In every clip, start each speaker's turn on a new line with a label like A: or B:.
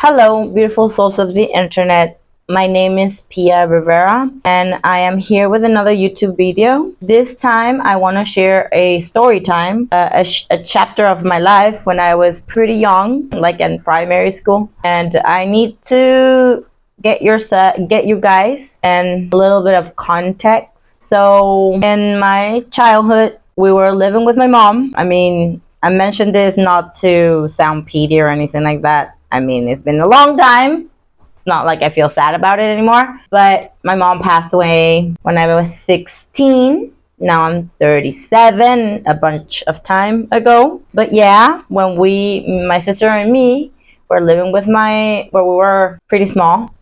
A: Hello, beautiful souls of the internet. My name is Pia Rivera, and I am here with another YouTube video. This time, I want to share a story time, a chapter of my life when I was pretty young, like in primary school. And I need to get you guys and a little bit of context. So, in my childhood, we were living with my mom. I mentioned this not to sound petty or anything like that. It's been a long time. It's not like I feel sad about it anymore. But my mom passed away when I was 16. Now I'm 37, a bunch of time ago. But yeah, when my sister and me, were living where we were pretty small.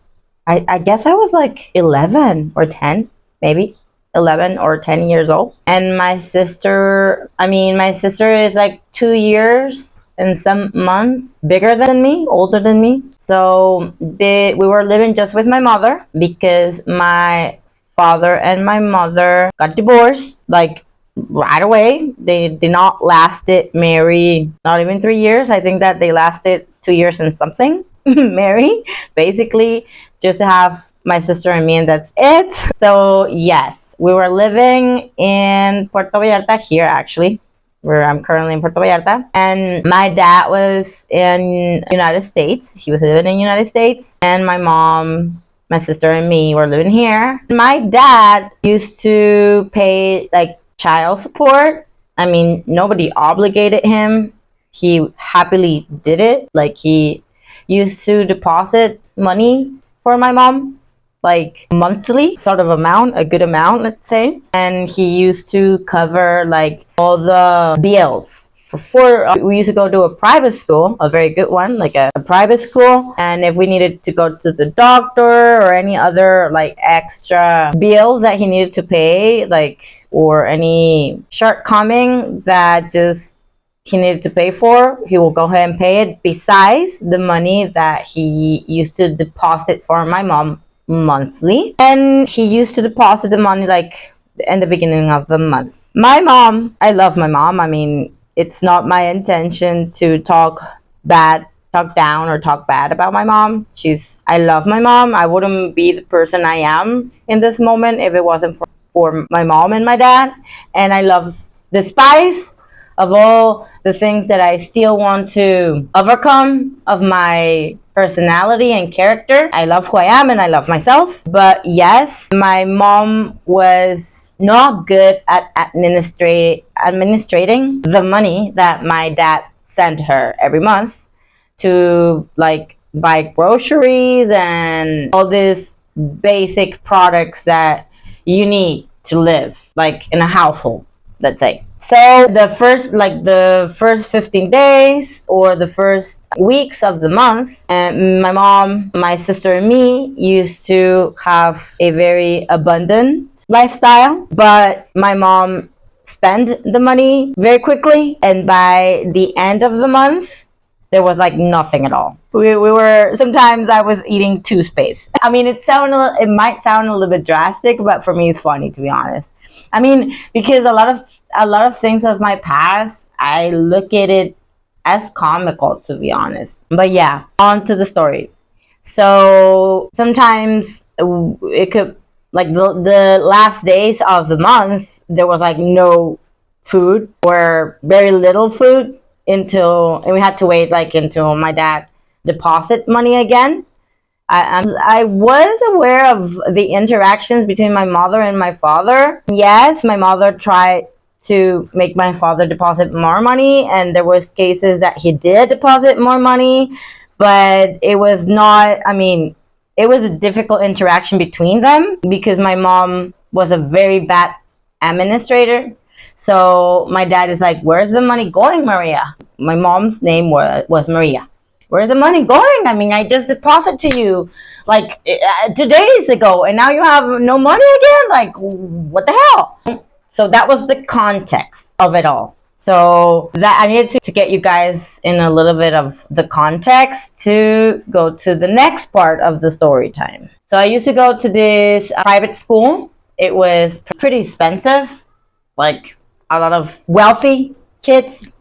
A: I guess I was like 11 or 10, maybe 11 or 10 years old. And my sister is like 2 years and some months bigger than me, older than me. So we were living just with my mother because my father and my mother got divorced like right away. They did not lasted married, not even 3 years. I think that they lasted 2 years and something married, basically just to have my sister and me, and that's it. So yes, we were living in Puerto Vallarta here, actually, where I'm currently in Puerto Vallarta. And my dad was in United States. He was living in United States, and my mom, my sister, and me were living here. My dad used to pay like child support. Nobody obligated him. He happily did it. Like, he used to deposit money for my mom, like monthly sort of amount, a good amount, let's say. And he used to cover like all the bills. We used to go to a private school, a very good one, like a private school. And if we needed to go to the doctor or any other like extra bills that he needed to pay, like, or any shortcoming that just he needed to pay for, he will go ahead and pay it, besides the money that he used to deposit for my mom monthly. And he used to deposit the money like in the beginning of the month. My mom, I love my mom. It's not my intention to talk down, or talk bad about my mom. I love my mom. I wouldn't be the person I am in this moment if it wasn't for my mom and my dad. And I love, despite of all the things that I still want to overcome of my personality and character, I love who I am and I love myself. But yes, my mom was not good at administrating the money that my dad sent her every month to like buy groceries and all these basic products that you need to live, like in a household, let's say. So the first 15 days or the first weeks of the month, my mom, my sister, and me used to have a very abundant lifestyle. But my mom spent the money very quickly, and by the end of the month, there was like nothing at all. We were, sometimes I was eating toothpaste. It might sound a little bit drastic, but for me it's funny, to be honest. Because a lot of things of my past, I look at it as comical, to be honest. But yeah, on to the story. So sometimes it could, like, the last days of the month, there was like no food or very little food, and we had to wait like until my dad deposit money again. I was aware of the interactions between my mother and my father. Yes, my mother tried to make my father deposit more money, and there was cases that he did deposit more money, but it was not, it was a difficult interaction between them because my mom was a very bad administrator. So my dad is like, "Where's the money going, Maria?" My mom's name was Maria. "Where's the money going? I just deposited to you like 2 days ago, and now you have no money again? Like, what the hell?" So that was the context of it all. So that I needed to get you guys in a little bit of the context to go to the next part of the story time. So I used to go to this private school. It was pretty expensive. Like, a lot of wealthy kids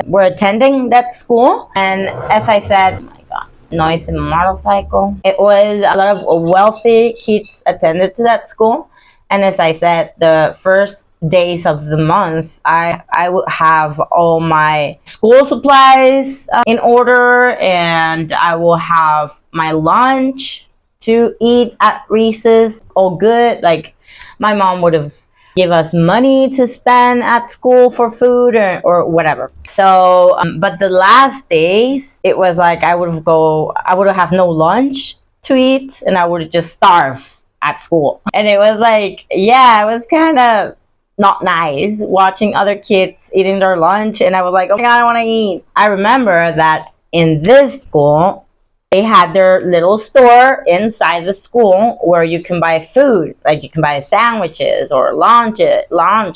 A: were attending that school. And as I said, oh my God, noise and motorcycle. It was a lot of wealthy kids attended to that school. And as I said, the first days of the month, I would have all my school supplies in order, and I will have my lunch to eat at recess, all good. Like, my mom would have give us money to spend at school for food or whatever. So, but the last days, it was like I would have no lunch to eat, and I would just starve at school. And it was like, yeah, it was kind of not nice watching other kids eating their lunch, and I was like, oh my god, I want to eat. I remember that in this school, they had their little store inside the school where you can buy food, like you can buy sandwiches or lunch,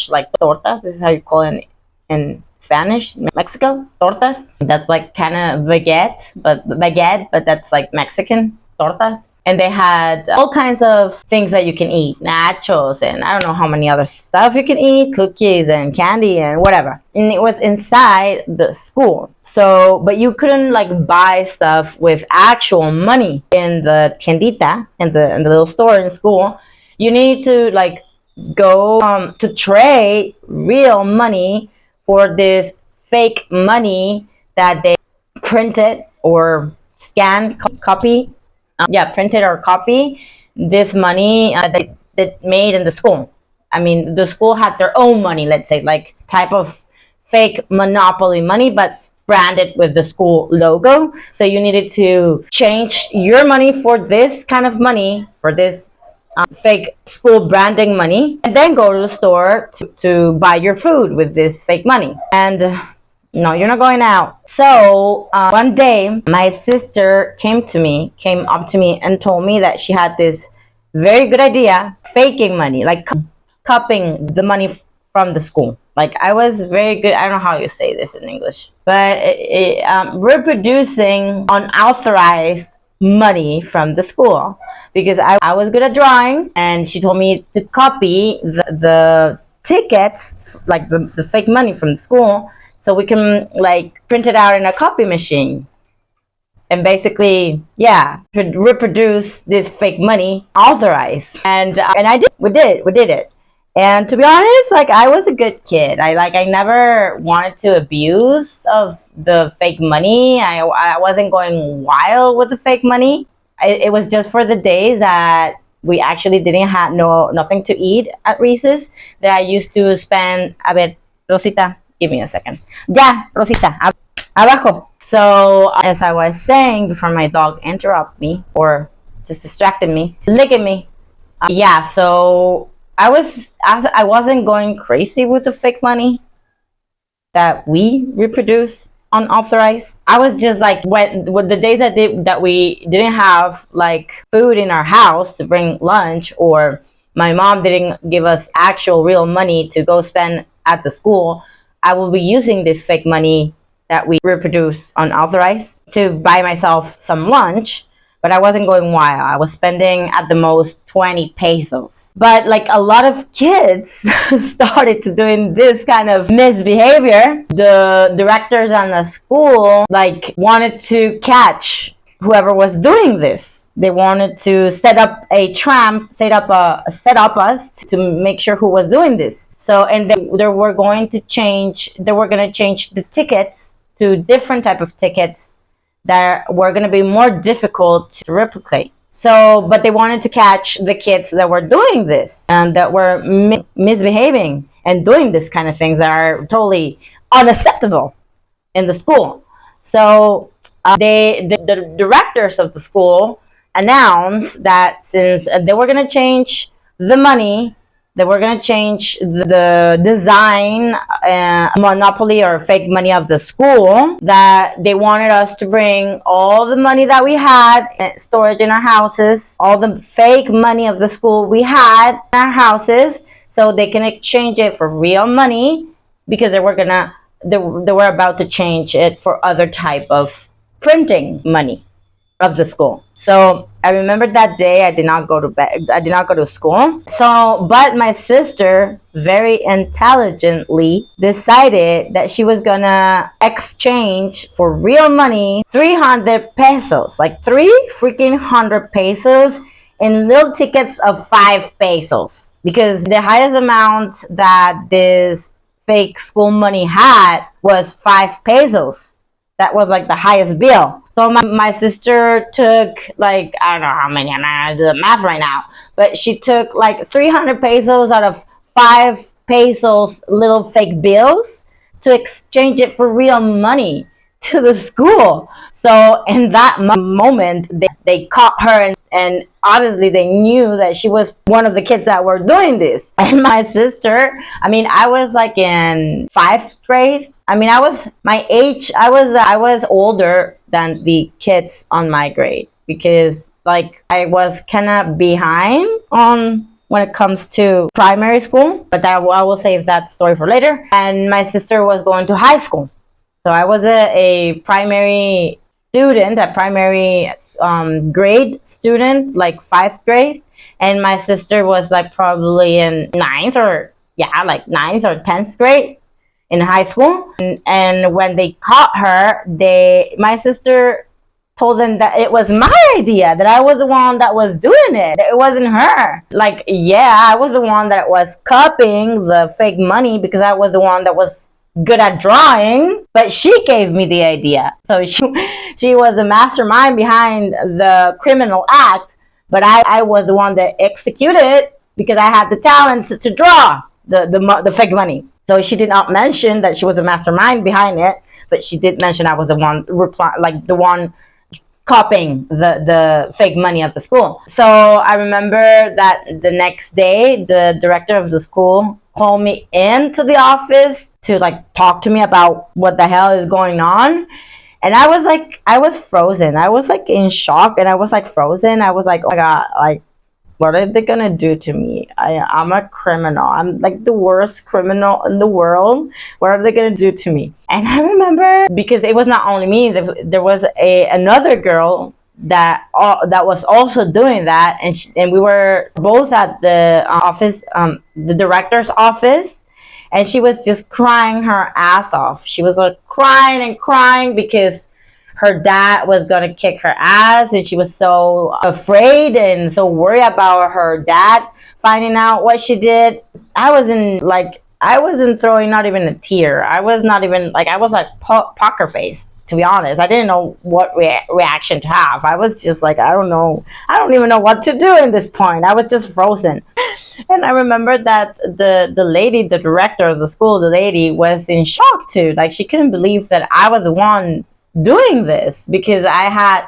A: like tortas. This is how you call it in Spanish, Mexico, tortas. That's like kind of baguette, but that's like Mexican tortas. And they had all kinds of things that you can eat, nachos, and I don't know how many other stuff you can eat, cookies and candy and whatever. And it was inside the school. So, but you couldn't like buy stuff with actual money in the tiendita, in the little store in school. You need to like go to trade real money for this fake money that they printed or scanned, copy. Printed or copy this money that made in the school. I mean, the school had their own money, let's say, like type of fake monopoly money, but branded with the school logo. So you needed to change your money for this kind of money, for this fake school branding money, and then go to the store to buy your food with this fake money. And no, you're not going out. So one day, my sister came up to me and told me that she had this very good idea, faking money, like copying the money from the school. Like, I was very good. I don't know how you say this in English, but reproducing unauthorized money from the school, because I was good at drawing, and she told me to copy the tickets, like the fake money from the school, so we can like print it out in a copy machine and basically, yeah, reproduce this fake money authorized. And we did it. And to be honest, like, I was a good kid. I never wanted to abuse of the fake money. I wasn't going wild with the fake money. It was just for the days that we actually didn't have nothing to eat at recess, that I used to spend. A ver, Rosita, give me a second. Ya, Rosita, abajo. So, as I was saying before my dog interrupted me or just distracted me, licking me. So I wasn't going crazy with the fake money that we reproduce unauthorized. I was just like, when the days that we didn't have like food in our house to bring lunch, or my mom didn't give us actual real money to go spend at the school, I will be using this fake money that we reproduce unauthorized to buy myself some lunch. But I wasn't going wild. I was spending at the most 20 pesos. But like, a lot of kids started to doing this kind of misbehavior. The directors on the school like wanted to catch whoever was doing this. They wanted to set up us to make sure who was doing this. So, and they were going to change the tickets to different type of tickets that were going to be more difficult to replicate. So, but they wanted to catch the kids that were doing this and that were misbehaving and doing this kind of things that are totally unacceptable in the school. So, the directors of the school announced that since they were going to change the money, they were going to change the design, monopoly or fake money of the school, that they wanted us to bring all the money that we had storage in our houses, all the fake money of the school we had in our houses, so they can exchange it for real money, because they were about to change it for other type of printing money. of the school. So I remember that day I did not go to bed. I did not go to school. So, but my sister very intelligently decided that she was gonna exchange for real money 300 pesos, like 3 freaking 100 pesos in little tickets of 5 pesos. Because the highest amount that this fake school money had was 5 pesos. That was like the highest bill. So my sister took like, I don't know how many, I'm not gonna do the math right now, but she took like 300 pesos out of 5 pesos little fake bills to exchange it for real money to the school. So in that moment, they caught her, and obviously they knew that she was one of the kids that were doing this. And my sister, I mean, I was like in 5th grade. I mean, I was my age. I was older than the kids on my grade because like I was kind of behind on when it comes to primary school. But that I will save that story for later. And my sister was going to high school, so I was a primary student, a primary grade student, like 5th grade, and my sister was like probably in ninth or yeah, like ninth or 10th grade in high school. And when they caught her, my sister told them that it was my idea, that I was the one that was doing it. It wasn't her. Like, yeah, I was the one that was copying the fake money because I was the one that was good at drawing, but she gave me the idea. So she was the mastermind behind the criminal act, but I was the one that executed because I had the talent to draw the fake money. So she did not mention that she was the mastermind behind it, but she did mention I was the one like the one copying the fake money of the school. So I remember that the next day, the director of the school called me into the office to like talk to me about what the hell is going on. And I was frozen. I was like in shock, and I was like frozen. I was like, oh my God, like, what are they gonna do to me? I'm a criminal. I'm like the worst criminal in the world. What are they gonna do to me? And I remember, because it was not only me. There was another girl that was also doing that, and we were both at the office, the director's office, and she was just crying her ass off. She was like crying and crying because her dad was gonna kick her ass, and she was so afraid and so worried about her dad finding out what she did. I wasn't throwing not even a tear. I was not even like, I was like poker face, to be honest. I didn't know what reaction to have. I was just like, I don't know. I don't even know what to do in this point. I was just frozen. And I remember that the lady, the director of the school, the lady was in shock too. Like, she couldn't believe that I was the one doing this, because I had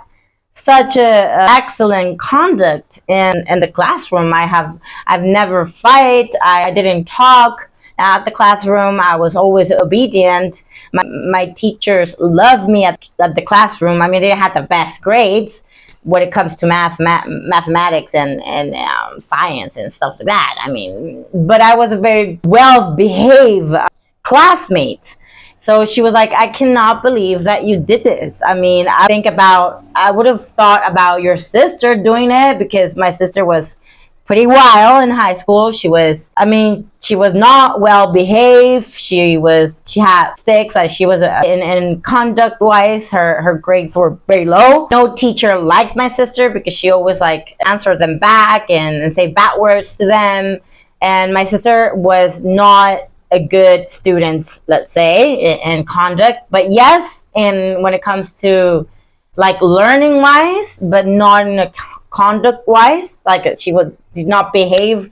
A: such a excellent conduct in the classroom. I've never fight. I didn't talk at the classroom. I was always obedient. My teachers loved me at the classroom. I mean, they had the best grades when it comes to mathematics and science and stuff like that. I mean, but I was a very well behaved classmate. So she was like, I cannot believe that you did this. I mean, I would have thought about your sister doing it, because my sister was pretty wild in high school. She was not well behaved. She had six. She was in conduct wise, her grades were very low. No teacher liked my sister because she always like answered them back and say bad words to them. And my sister was not a good student, let's say, in conduct, but yes, and when it comes to like learning wise, but not in a conduct wise. Like, she did not behave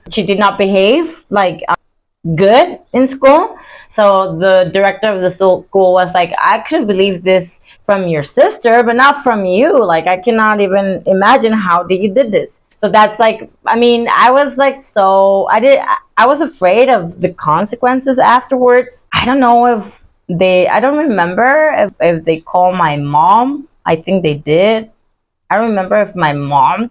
A: like good in school. So the director of the school was like, I could believe this from your sister, but not from you. Like, I cannot even imagine how you did this. So that's like, I mean, I was like, I was afraid of the consequences afterwards. I don't know I don't remember if they called my mom. I think they did. I don't remember if my mom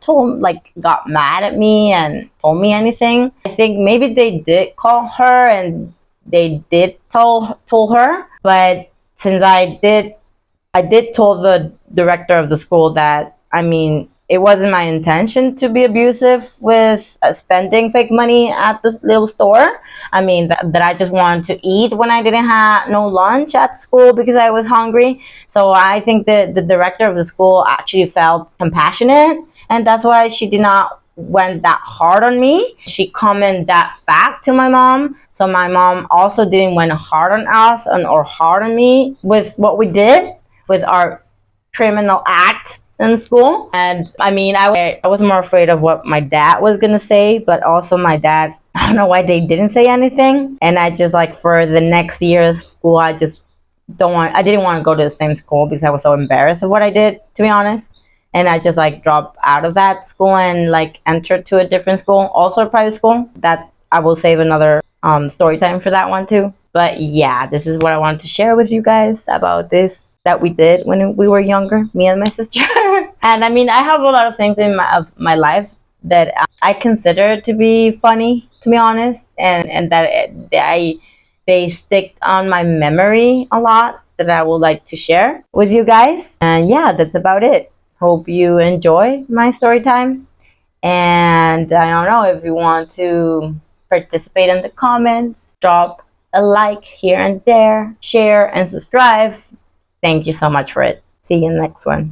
A: got mad at me and told me anything. I think maybe they did call her and they did told her. But since I did tell the director of the school that I mean, it wasn't my intention to be abusive with spending fake money at this little store. I mean, that I just wanted to eat when I didn't have no lunch at school because I was hungry. So I think that the director of the school actually felt compassionate, and that's why she did not went that hard on me. She commented that fact to my mom. So my mom also didn't went hard on us or hard on me with what we did with our criminal act in school. And I mean, I was more afraid of what my dad was gonna say, but also my dad, I don't know why they didn't say anything. And I just like for the next year's school, I didn't want to go to the same school because I was so embarrassed of what I did, to be honest. And I just like dropped out of that school and like entered to a different school, also a private school. That I will save another story time for that one too. But yeah, this is what I wanted to share with you guys about this that we did when we were younger, me and my sister. And I mean, I have a lot of things in my life that I consider to be funny, to be honest, and that they stick on my memory a lot that I would like to share with you guys. And yeah, that's about it. Hope you enjoy my story time. And I don't know if you want to participate in the comments, drop a like here and there, share and subscribe. Thank you so much for it. See you in the next one.